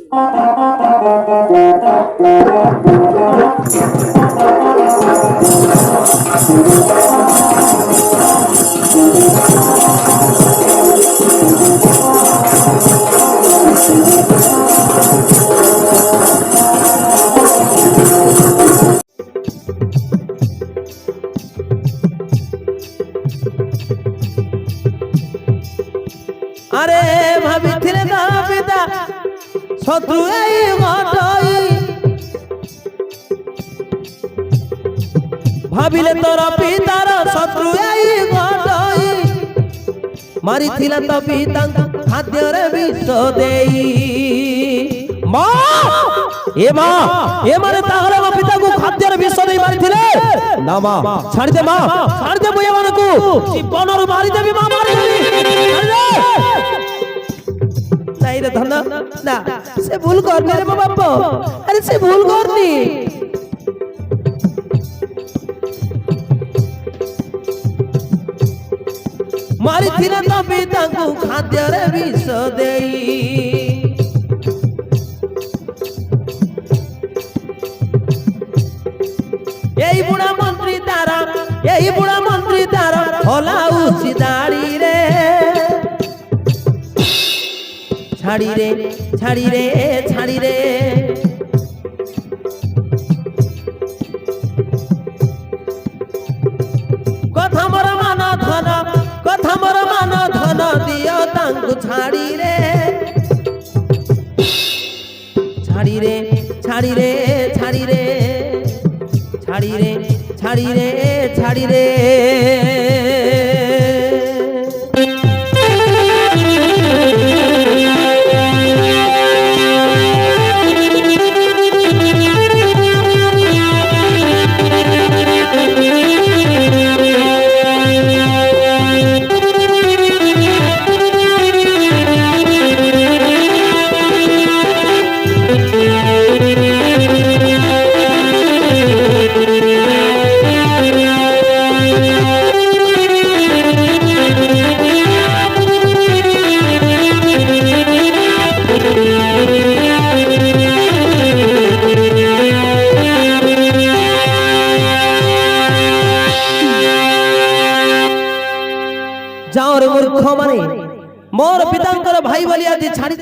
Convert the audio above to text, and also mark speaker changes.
Speaker 1: আরে ভাবিছিলে তোর পিতা শত্রু এই ঘটই, ভাবিলে তোর পিতার শত্রু এই ঘটই, মারিଥିଲା তো পিতাଙ୍କୁ ଖାଦ୍ୟରେ ବିଷ ଦେଇ। ମା ଏମାନେ ତାହେଲେ ମୋ ପିତାଙ୍କୁ ଖାଦ୍ୟରେ ବିଷ ଦେଇ ମାରିଥିଲେ? ନା ମା ଛାଡ଼ିଦେ, ମା ଛାଡ଼ିଦେ, ମୁଁ ଏମାନଙ୍କୁ ଜୀବନରୁ ମାରିଦେବି, ମା ମାରିଦେବି। ନାଇଁ ରେ ଧନ, ନା ସେ ଭୁଲ କରନି ରେ ମୋ ବାପ, ଆରେ ସେ ଭୁଲ କରନି। ମାରିଥିଲା ତ ପିତାଙ୍କୁ ଖାଦ୍ୟରେ ବିଷ ଦେଇ। এই বুড়া মন্ত্রী তারা হলাউছি দাড়িরে, ছাড়ি রে ছাড়ি রে ছাড়ি রে। কথা মোর মান ধন, কথা মোর মান ধন দিও তাঙ্কু ছাড়ি রে, ছাড়ি রে ছাড়ি রে ছাড়ি রে ছাড়ি রে ছাড়ি রে ছাড়ি রে। যাও রে মূর্খ, মানে মোর পিতাঙ্কর ভাই বলি আজ ছাড়ি